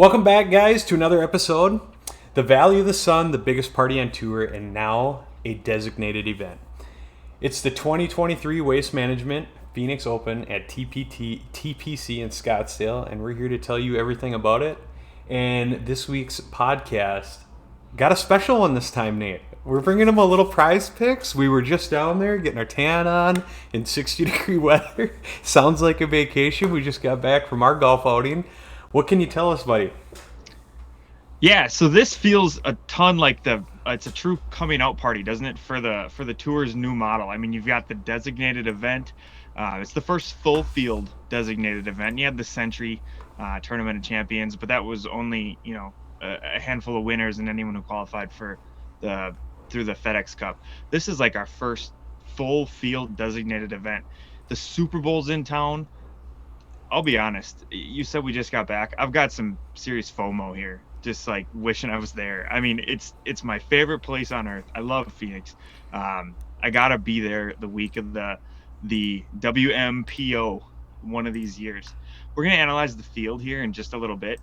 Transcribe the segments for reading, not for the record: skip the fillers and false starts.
Welcome back, guys, to another episode. The Valley of the Sun, the biggest party on tour, and now a designated event. It's the 2023 Waste Management Phoenix Open at TPC in Scottsdale, and we're here to tell you everything about it. And this week's podcast got a special one this time, Nate. We're bringing them a little prize picks. We were just down there getting our tan on in 60-degree weather. Sounds like a vacation. We just got back from our golf outing. What can you tell us, buddy? Yeah, so this feels a ton like it's a true coming out party, doesn't it? For the tour's new model. I mean, you've got the designated event. It's the first full field designated event. You had the Century Tournament of Champions, but that was only a handful of winners and anyone who qualified through the FedEx Cup. This is like our first full field designated event. The Super Bowl's in town. I'll be honest. You said we just got back. I've got some serious FOMO here. Just like wishing I was there. I mean, it's my favorite place on earth. I love Phoenix. I gotta be there the week of the WMPO one of these years. We're gonna analyze the field here in just a little bit,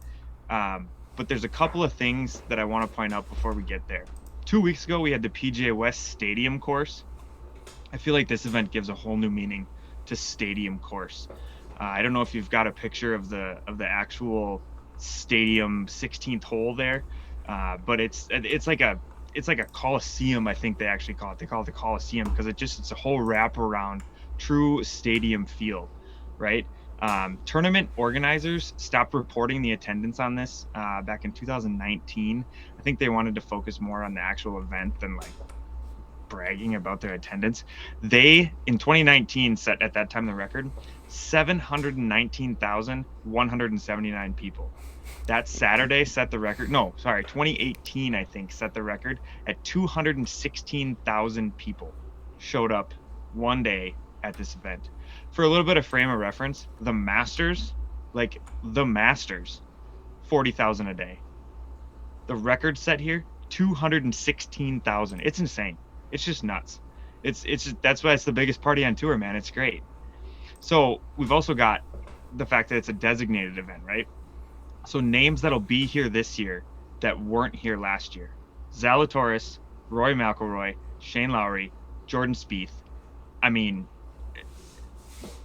but there's a couple of things that I want to point out before we get there. 2 weeks ago, we had the PGA West Stadium course. I feel like this event gives a whole new meaning to stadium course. I don't know if you've got a picture of the actual stadium 16th hole there, but it's like a Coliseum. I think they actually call it. They call it the Coliseum because it's a whole wraparound, true stadium feel, right? Tournament organizers stopped reporting the attendance on this back in 2019. I think they wanted to focus more on the actual event than like bragging about their attendance. They in 2019 set at that time the record 719,179 people. That Saturday set the record. 2018 I think set the record at 216,000 people showed up one day at this event. For a little bit of frame of reference, the Masters, 40,000 a day. The record set here 216,000. It's insane. It's just nuts. That's why it's the biggest party on tour, man. It's great. So we've also got the fact that it's a designated event, right? So names that'll be here this year that weren't here last year: Zalatoris, Rory McIlroy, Shane Lowry, Jordan Spieth. I mean,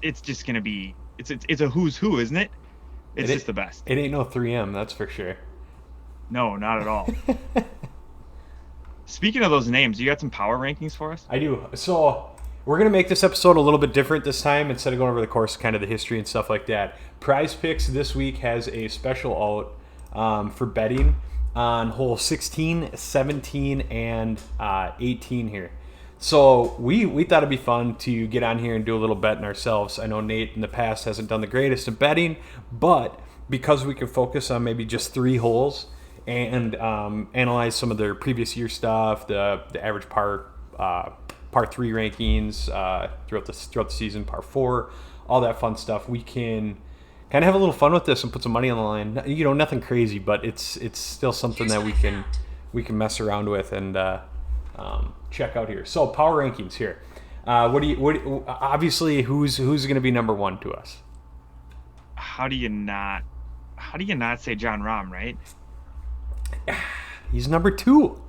it's just gonna be it's a who's who, isn't it? It's just the best. It ain't no 3M, that's for sure. No, not at all. Speaking of those names, you got some power rankings for us? I do. So we're going to make this episode a little bit different this time. Instead of going over the course, kind of the history and stuff like that. Prize Picks this week has a special out for betting on hole 16, 17, and 18 here. So we thought it'd be fun to get on here and do a little betting ourselves. I know Nate in the past hasn't done the greatest at betting, but because we can focus on maybe just 3 holes and analyze some of their previous year stuff, the average par 3 rankings throughout the season, par 4, all that fun stuff. We can kind of have a little fun with this and put some money on the line. You know, nothing crazy, but it's still something that we can mess around with and check out here. So power rankings here. Obviously who's going to be number 1 to us? How do you not say Jon Rahm, right? He's number 2.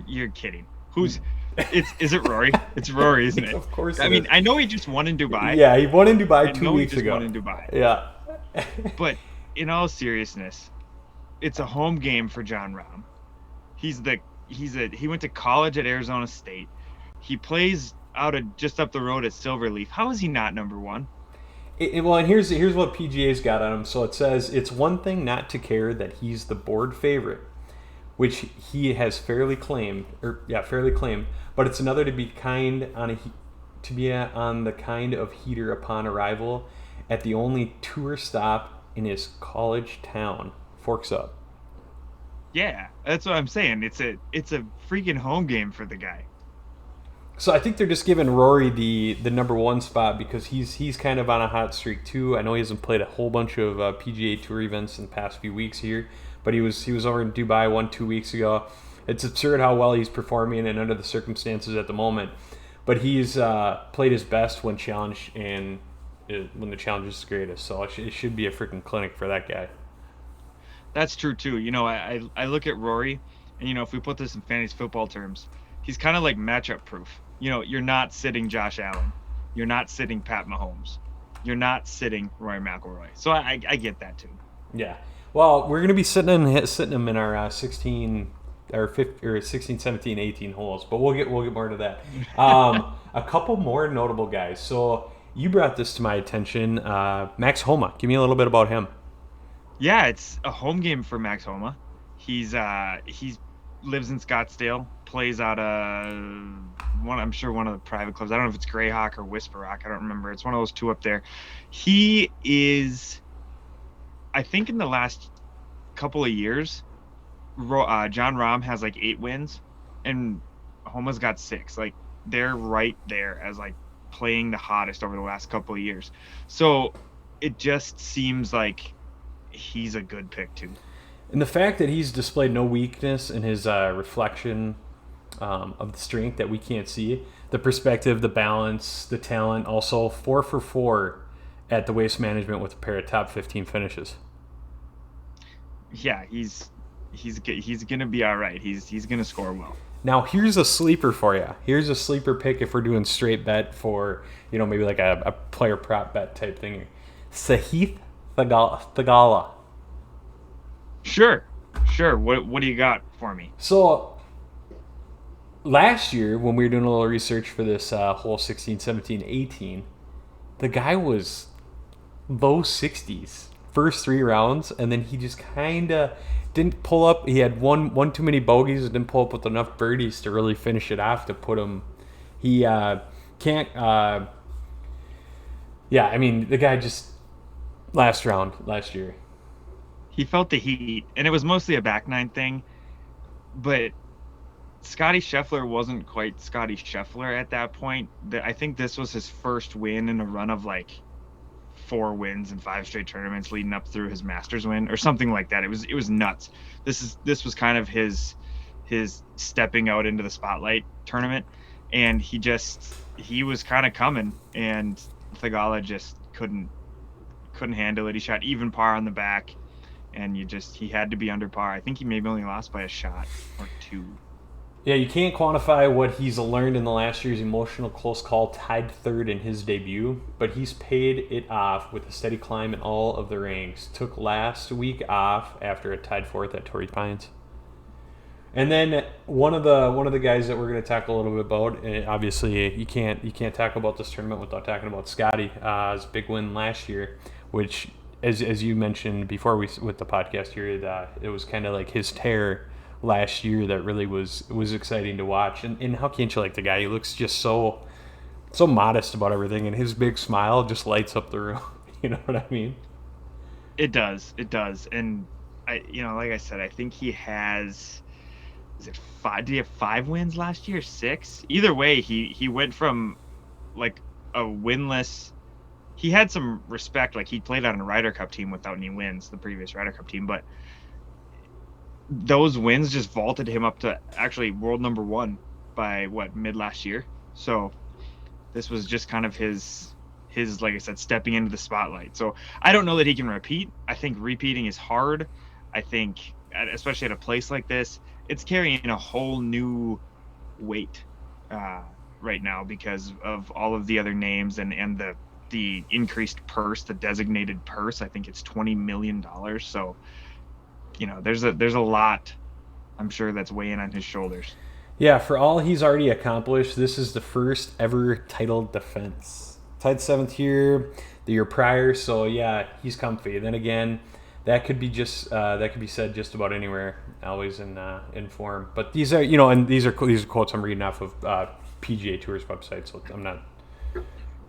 You're kidding. Is it Rory? It's Rory, isn't it? Of course. I mean, I know he just won in Dubai. Yeah, he won in Dubai 2 weeks ago. Won in Dubai. Yeah. But in all seriousness, it's a home game for Jon Rahm. He went to college at Arizona State. He plays just up the road at Silverleaf. How is he not number 1? Well, and here's what PGA's got on him. So it says it's one thing not to care that he's the board favorite, which he has fairly claimed, but it's another to be on the kind of heater upon arrival at the only tour stop in his college town. Forks up. Yeah, that's what I'm saying. It's a freaking home game for the guy. So I think they're just giving Rory the number 1 spot because he's kind of on a hot streak too. I know he hasn't played a whole bunch of PGA Tour events in the past few weeks here, but he was over in Dubai 2 weeks ago. It's absurd how well he's performing and under the circumstances at the moment. But he's played his best when challenged and when the challenge is greatest. So it should be a freaking clinic for that guy. That's true too. I look at Rory, and if we put this in fantasy football terms, he's kind of like matchup proof. You're not sitting Josh Allen, you're not sitting Pat Mahomes, you're not sitting Rory McIlroy. So I get that too. Yeah. Well, we're gonna be sitting him in our 16 or 15, or 16, 17, 18 holes, but we'll get more into that. A couple more notable guys. So you brought this to my attention, Max Homa. Give me a little bit about him. Yeah, it's a home game for Max Homa. He's lives in Scottsdale, plays out of I'm sure one of the private clubs. I don't know if it's Greyhawk or Whisper Rock. I don't remember. It's one of those two up there. He is, I think, in the last couple of years, John Rahm has like 8 wins, and Homa's got 6. Like, they're right there as like playing the hottest over the last couple of years. So it just seems like he's a good pick too. And the fact that he's displayed no weakness in his reflection of the strength that we can't see, the perspective, the balance, the talent, also 4 for 4 at the Waste Management with a pair of top 15 finishes. Yeah, he's gonna be all right. He's gonna score well. Now here's a sleeper for you. Here's a sleeper pick if we're doing straight bet for maybe like a player prop bet type thing. Sahith Thagala. Sure. What do you got for me? So last year when we were doing a little research for this hole 16, 17, 18, the guy was low 60s first 3 rounds, and then he just kind of didn't pull up. He had one too many bogeys and didn't pull up with enough birdies to really finish it off to put him. He can't. Yeah, I mean the guy just last round last year. He felt the heat, and it was mostly a back nine thing, but Scotty Scheffler wasn't quite Scotty Scheffler at that point. I think this was his first win in a run of like 4 wins in 5 straight tournaments leading up through his Masters win or something like that. It was nuts. This was kind of his stepping out into the spotlight tournament, and he was kind of coming, and Thagala just couldn't handle it. He shot even par on the back, and he had to be under par. I think he maybe only lost by a shot or 2. Yeah, you can't quantify what he's learned in the last year's emotional close call, tied third in his debut, but he's paid it off with a steady climb in all of the ranks. Took last week off after a tied fourth at Torrey Pines. And then one of the guys that we're going to talk a little bit about, and obviously you can't talk about this tournament without talking about Scotty. His big win last year, which as you mentioned before with the podcast here, it was kind of like his tear last year that really was exciting to watch. And how can't you like the guy? He looks just so modest about everything, and his big smile just lights up the room. You know what I mean? It does. And like I said, I think he has, is it 5? Did he have 5 wins last year? 6? Either way, he went from like a winless. He had some respect. Like, he played on a Ryder Cup team without any wins, the previous Ryder Cup team, but those wins just vaulted him up to actually world number 1 by mid last year. So this was just kind of his, like I said, stepping into the spotlight. So I don't know that he can repeat. I think repeating is hard. I think, especially at a place like this, it's carrying a whole new weight right now because of all of the other names and the increased purse, the designated purse. I think it's $20 million. So there's a lot, I'm sure, that's weighing on his shoulders. Yeah, for all he's already accomplished, this is the first ever title defense. Tied 7th here the year prior, so yeah, he's comfy. Then again, that could be said just about anywhere, always in form. But these are and these are quotes I'm reading off of PGA Tour's website, so I'm not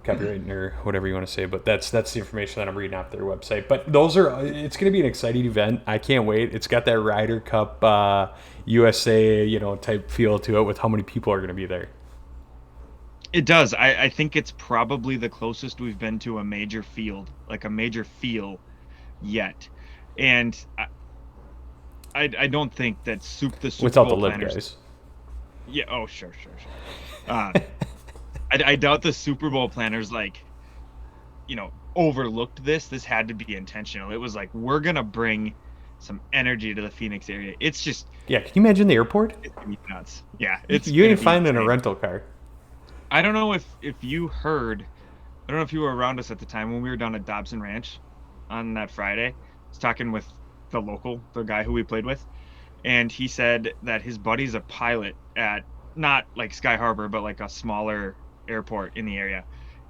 copyrighting or whatever you want to say, but that's the information that I'm reading off their website. But it's going to be an exciting event. I can't wait. It's got that Ryder Cup USA type feel to it with how many people are going to be there. It does. I think it's probably the closest we've been to a major field, like a major feel yet. And I don't think that the Super without Bowl the live planners, guys. Yeah. Oh, sure. I doubt the Super Bowl planners overlooked this. This had to be intentional. It was like, we're gonna bring some energy to the Phoenix area. It's just Yeah, can you imagine the airport? it's gonna be nuts. Yeah, You, it's you gonna ain't be finding a insane. rental car. I don't know if you heard. I don't know if you were around us at the time when we were down at Dobson Ranch on that Friday. I was talking with the guy who we played with, and he said that his buddy's a pilot at not like Sky Harbor, but like a smaller airport in the area.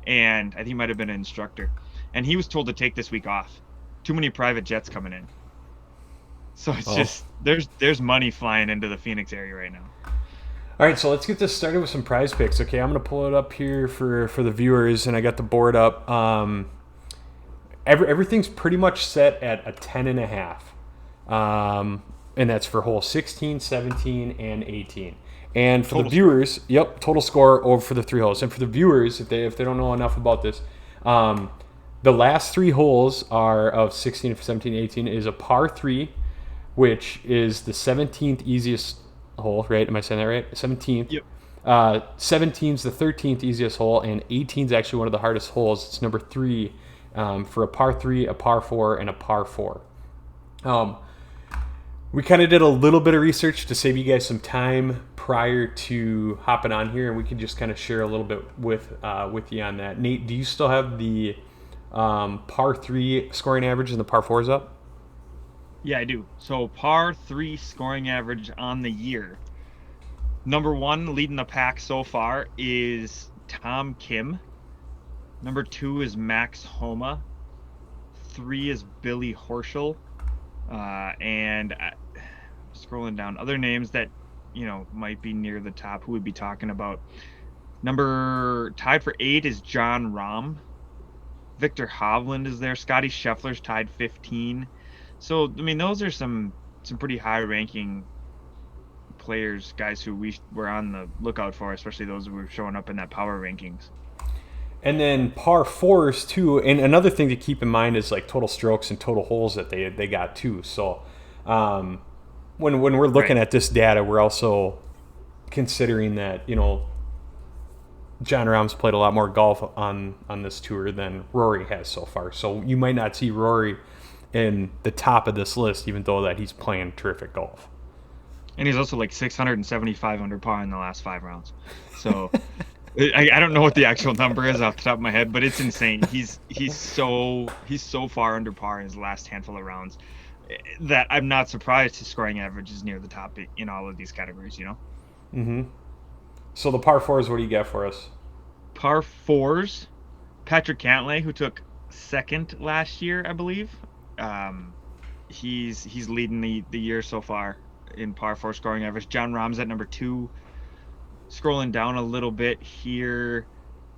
And I think he might have been an instructor. And he was told to take this week off. Too many private jets coming in. So it's Oh. just there's money flying into the Phoenix area right now. All right, so let's get this started with some prize picks. Okay, I'm going to pull it up here for the viewers, and I got the board up. Everything's pretty much set at a 10.5. And that's for hole 16, 17, and 18. And for the Total score. viewers, yep, total score over for the 3 holes. And for the viewers, if they don't know enough about this, the last 3 holes are of 16, 17, 18 is a par 3, which is the 17th easiest hole, right? Am I saying that right? 17th. Yep. 17 is the 13th easiest hole, and 18 is actually one of the hardest holes. It's number 3 for a par 3, a par 4, and a par 4. We kind of did a little bit of research to save you guys some time prior to hopping on here, and we can just kind of share a little bit with you on that. Nate, do you still have the par 3 scoring average and the par 4s up? Yeah, I do. So par 3 scoring average on the year. Number 1 leading the pack so far is Tom Kim. Number 2 is Max Homa. 3 is Billy Horschel. And scrolling down, other names that might be near the top who we'd be talking about. Number tied for 8 is John Rahm. Victor Hovland is there. Scotty Scheffler's tied 15. So I mean, those are some pretty high ranking players, guys who we were on the lookout for, especially those who were showing up in that power rankings. And then par 4s too. And another thing to keep in mind is like total strokes and total holes that they got too. So when we're looking Right. at this data, we're also considering that John Rahm's played a lot more golf on this tour than Rory has so far. So you might not see Rory in the top of this list, even though that he's playing terrific golf. And he's also like 675 under par in the last 5 rounds. So I don't know what the actual number is off the top of my head, but it's insane. He's so far under par in his last handful of rounds that I'm not surprised his scoring average is near the top in all of these categories. Mm-hmm. So the par 4s, what do you got for us? Par 4s, Patrick Cantlay, who took 2nd last year, I believe. He's leading the year so far in par 4 scoring average. John Rahm's at number 2. Scrolling down a little bit here,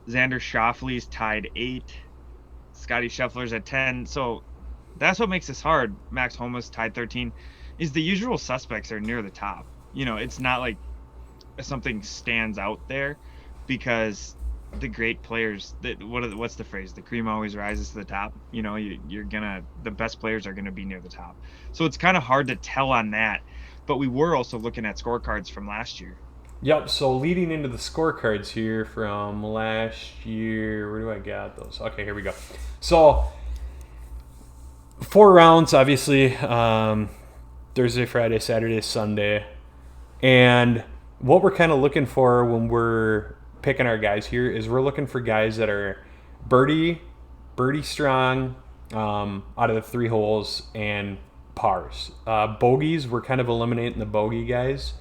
Xander Schauffele's tied 8. Scotty Scheffler's at 10. So that's what makes this hard. Max Homa's tied 13. Is the usual suspects are near the top. It's not like something stands out there because the great players what's the phrase? The cream always rises to the top. The best players are gonna be near the top. So it's kind of hard to tell on that. But we were also looking at scorecards from last year. Yep, so leading into the scorecards here from last year, where do I got those? Okay, here we go. So 4 rounds, obviously, Thursday, Friday, Saturday, Sunday. And what we're kind of looking for when we're picking our guys here is we're looking for guys that are birdie strong out of the 3 holes and pars. Bogeys, we're kind of eliminating the bogey guys.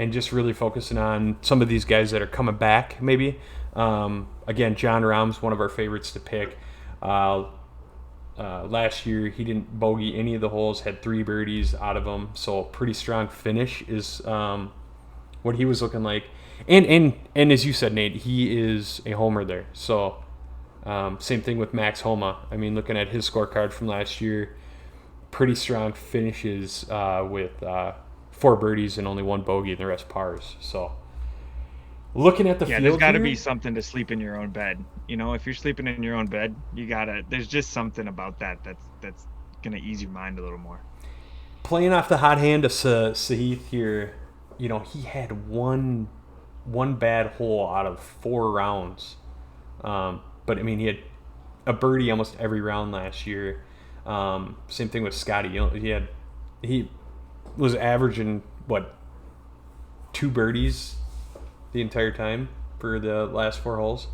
And just really focusing on some of these guys that are coming back, maybe. Again, John Rahm's one of our favorites to pick. Last year, he didn't bogey any of the holes, had 3 birdies out of them, so pretty strong finish is what he was looking like. And as you said, Nate, he is a homer there. So same thing with Max Homa. I mean, looking at his scorecard from last year, pretty strong finishes with 4 birdies and only 1 bogey and the rest pars. So looking at the field There's got to here, be something to sleep in your own bed. If you're sleeping in your own bed, there's just something about that's gonna ease your mind a little more. playing off the hot hand of Sahith here, he had one bad hole out of 4 rounds. But I mean, he had a birdie almost every round last year. Same thing with Scotty. He was averaging what, 2 birdies the entire time for the last 4 holes.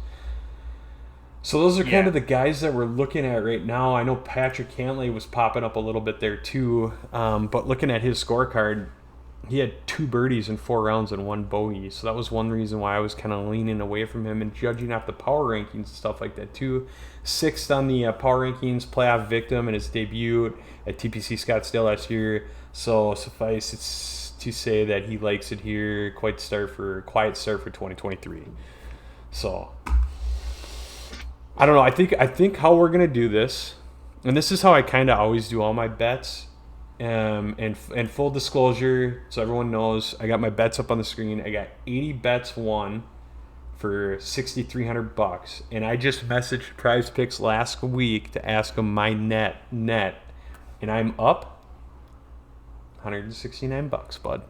So those are kind of the guys that we're looking at right now. I know Patrick Cantlay was popping up a little bit there too, but looking at his scorecard, he had 2 birdies in 4 rounds and 1 bogey. So that was one reason why I was kind of leaning away from him and judging off the power rankings and stuff like that too. 6th on the power rankings, playoff victim in his debut at TPC Scottsdale last year. So suffice it to say that he likes it here. Quiet start for 2023. So I don't know. I think how we're gonna do this, and this is how I kind of always do all my bets. And full disclosure, so everyone knows, I got my bets up on the screen. I got 80 bets won for $6,300, and I just messaged Prize Picks last week to ask them my net, and I'm up $169, bud.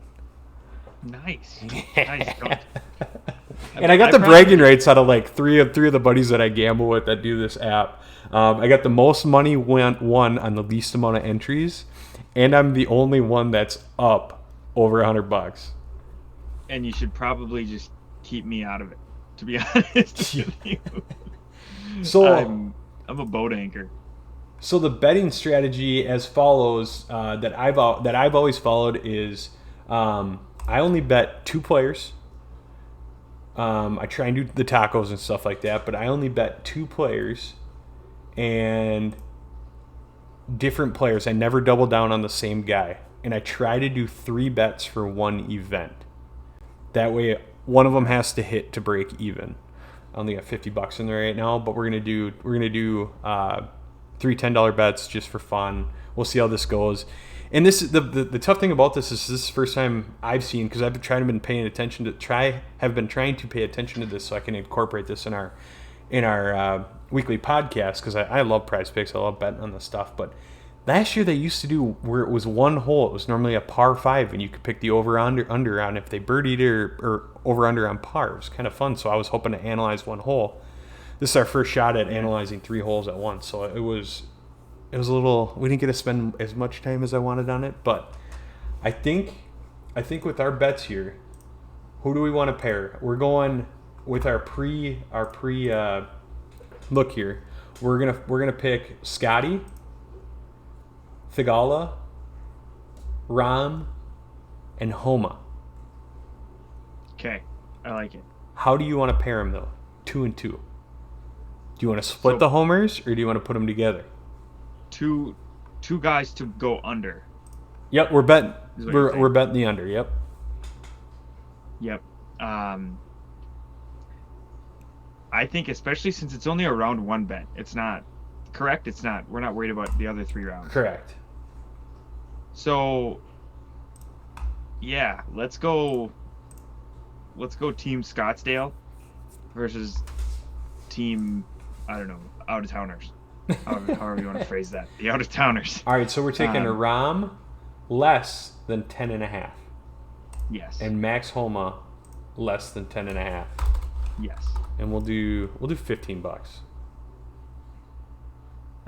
Nice. Nice. And I got the bragging rights out of like three of the buddies that I gamble with that do this app. I got the most money won on the least amount of entries, and I'm the only one that's up over $100. And you should probably just keep me out of it, to be honest with you. So I'm a boat anchor. So the betting strategy as follows that I've always followed is I only bet 2 players. I try and do the tacos and stuff like that, but I only bet 2 players and different players. I never double down on the same guy, and I try to do 3 bets for 1 event. That way, one of them has to hit to break even. I only got $50 in there right now, but we're gonna do 3 $10 bets just for fun. We'll see how this goes. And this is the tough thing about this is the first time I've seen, because I've been trying to pay attention to this so I can incorporate this in our weekly podcast, because I love Prize Picks. I love betting on this stuff. But last year they used to do where it was 1 hole. It was normally a par 5, and you could pick the over under on if they birdied or over under on par. It was kind of fun. So I was hoping to analyze 1 hole. This is our first shot at analyzing 3 holes at once. So it was a little. We didn't get to spend as much time as I wanted on it, but I think with our bets here, who do we want to pair? We're going with our pre look here. We're gonna pick Scotty, Thigala, Rahm, and Homa. Okay, I like it. How do you want to pair them though? 2 and 2. Do you want to split the homers, or do you want to put them together? Two guys to go under. Yep, we're betting the under. Yep. I think especially since it's only a round 1 bet. It's not correct. It's not. We're not worried about the other 3 rounds. Correct. So yeah, let's go Team Scottsdale versus Team, I don't know, out of towners. However you want to phrase that. The out of towners. All right, so we're taking a Rahm less than 10.5. Yes. And Max Homa less than 10.5. Yes. And we'll do $15.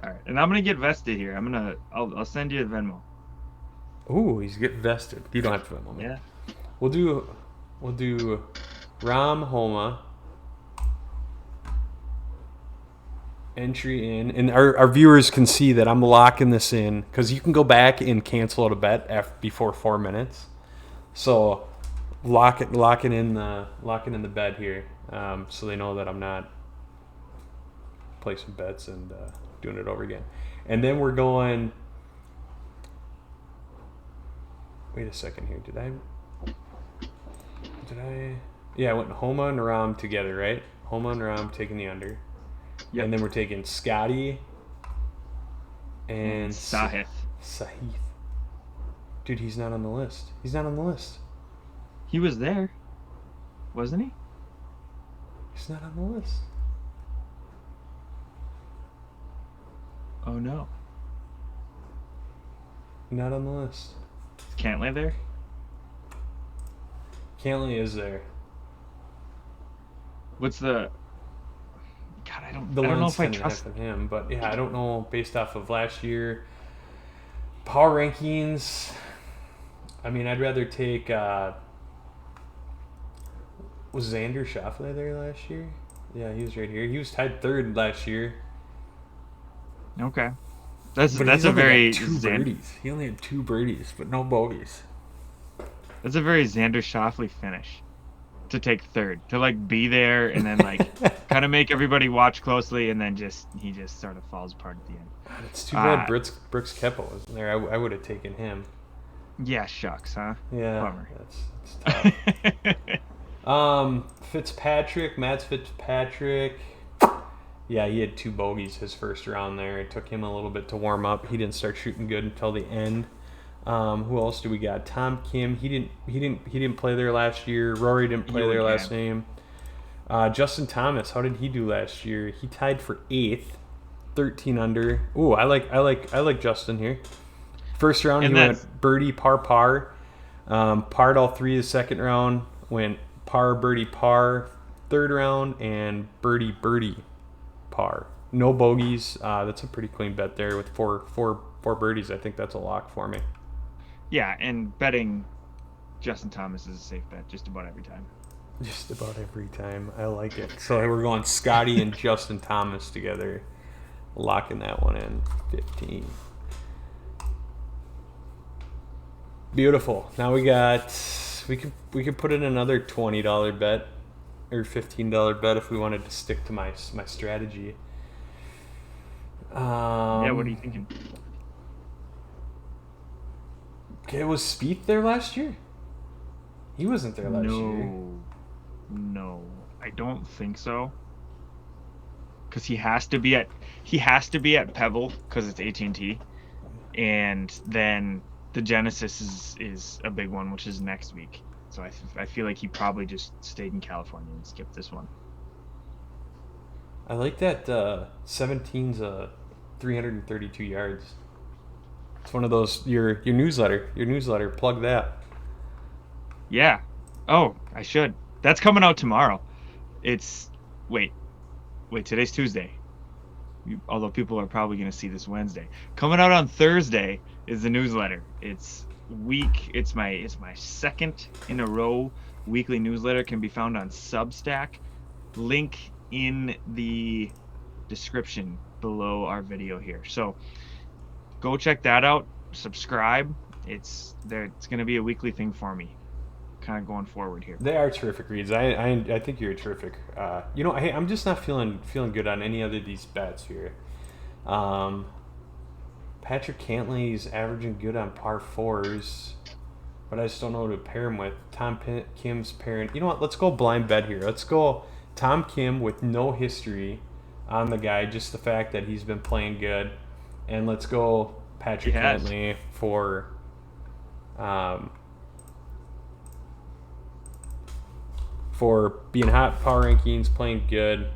All right, and I'm gonna get vested here. I'll send you a Venmo. Ooh, he's getting vested. You don't have to Venmo me. Yeah. We'll do Rahm, Homa, entry in, and our viewers can see that I'm locking this in, because you can go back and cancel out a bet before 4 minutes. So locking in the bet here, so they know that I'm not placing bets and doing it over again. And then we're going. Wait a second here. Did I? Yeah, I went Homa and Rahm together, right? Homa and Rahm taking the under. Yep. And then we're taking Scotty and Sahith. Dude, he's not on the list. He was there, wasn't he? He's not on the list. Oh no. Not on the list. Is Cantlay there? Cantlay is there. What's the God, I The don't know lens if I tended to trust. happen to him, but yeah, I don't know based off of last year power rankings. I mean, I'd rather take. Was Xander Schauffele there last year? Yeah, he was right here. He was tied third last year, Okay, but that's he's a only got very two birdies. He only had two birdies, but no bogeys. that's a very Xander Schauffele finish to take third, to like be there and then like kind of make everybody watch closely, and then he just sort of falls apart at the end. It's too bad Uh, Brooks Koepka wasn't there. I would have taken him. yeah, shucks, huh? Yeah, Bummer. that's tough. Matt Fitzpatrick. Yeah, he had two bogeys his first round there. It took him a little bit to warm up. He didn't start shooting good until the end. Who else do we got? Tom Kim. He didn't play there last year. Rory didn't play there last name. Justin Thomas. How did he do last year? He tied for 8th, 13 under. Ooh, I like Justin here. First round And he went birdie par. Parred all three the second round. Went par birdie par third round and birdie par. No bogeys. That's a pretty clean bet there with four birdies. I think that's a lock for me. Yeah, and betting Justin Thomas is a safe bet just about every time. Just about every time. I like it. So we're going Scotty and Justin Thomas together. Locking that one in. 15. Beautiful. Now we could put in another $20 bet or $15 bet if we wanted to stick to my strategy. Yeah, what are you thinking? Okay, was Spieth there last year? He wasn't there last year. No, I don't think so. Because he has to be at Pebble because it's AT&T, and then the Genesis is a big one, which is next week. So I feel like he probably just stayed in California and skipped this one. I like that 17's 332 yards. It's one of those your newsletter. Plug that. Yeah. Oh, I should. That's coming out tomorrow. It's wait. Today's Tuesday. Although people are probably going to see this Wednesday. Coming out on Thursday is the newsletter. It's my second in a row weekly newsletter. Can be found on Substack. Link in the description below our video here. So go check that out. Subscribe. It's going to be a weekly thing for me, kind of going forward here. They are terrific reads. I think you're terrific. Hey, I'm just not feeling good on any other of these bets here. Patrick Cantlay's averaging good on par fours, but I just don't know who to pair him with. Tom Kim's pairing. You know what? Let's go blind bet here. Let's go Tom Kim with no history on the guy, just the fact that he's been playing good, and let's go Patrick Cantlay for being hot power rankings, playing good,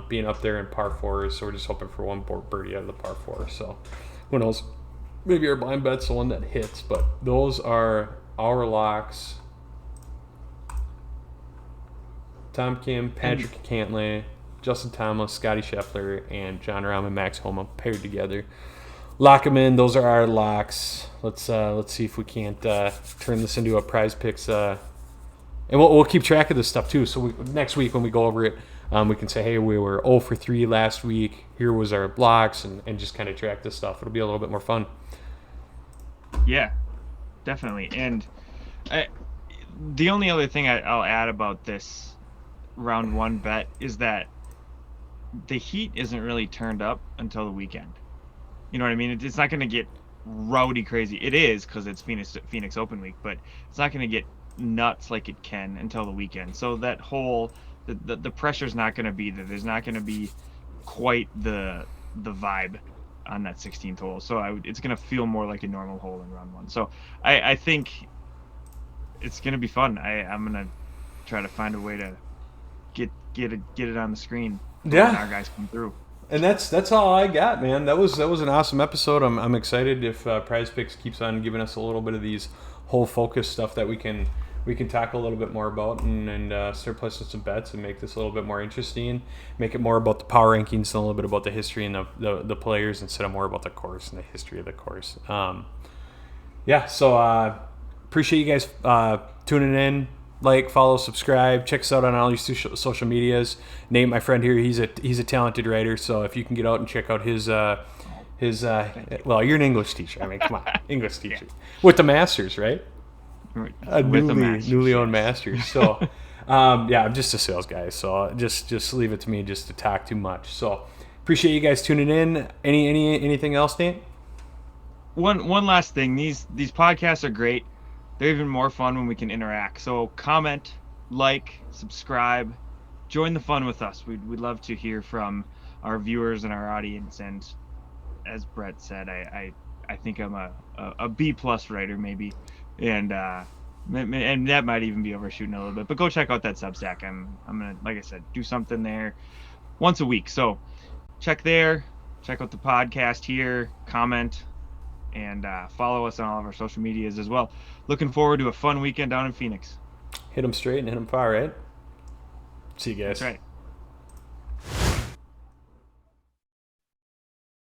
being up there in par fours. So we're just hoping for one birdie out of the par four. So who knows? Maybe our blind bet's the one that hits, but those are our locks. Tom Kim, Patrick Cantlay, Justin Thomas, Scotty Scheffler, and John Rahm and Max Homa paired together. Lock them in. Those are our locks. Let's see if we can't turn this into a prize picks. And we'll keep track of this stuff too. So next week when we go over it, we can say, hey, we were 0 for 3 last week. Here was our blocks, and just kind of track this stuff. It'll be a little bit more fun. Yeah, definitely. And the only other thing I'll add about this round one bet is that the heat isn't really turned up until the weekend. You know what I mean? It's not going to get rowdy crazy. It is because it's Phoenix Open week, but it's not going to get nuts like it can until the weekend. So that whole the pressure's not going to be there. There's not going to be quite the vibe on that 16th hole. So it's going to feel more like a normal hole in round one. So I think it's going to be fun. I'm going to try to find a way to get it on the screen when our guys come through. And that's all I got, man. That was an awesome episode. I'm excited if Prize Picks keeps on giving us a little bit of these whole focus stuff that we can we can talk a little bit more about and start placing some bets and make this a little bit more interesting. Make it more about the power rankings and a little bit about the history and the players instead of more about the course and the history of the course. So appreciate you guys tuning in. Like, follow, subscribe. Check us out on all your social medias. Nate, my friend here, he's a talented writer. So if you can get out and check out his well, you're an English teacher. I mean, come on, English teacher with the masters, right? A newly owned masters. So, I'm just a sales guy. So just leave it to me just to talk too much. So appreciate you guys tuning in. Anything else, Nate? One last thing. These podcasts are great. They're even more fun when we can interact. So comment, like, subscribe, join the fun with us. We'd love to hear from our viewers and our audience. And as Brett said, I think I'm a B+ writer maybe, and that might even be overshooting a little bit. But go check out that Substack. I'm gonna, like I said, do something there once a week. So check there. Check out the podcast here. Comment. And follow us on all of our social medias as well. Looking forward to a fun weekend down in Phoenix. Hit them straight and hit them far, right? See you guys. That's right.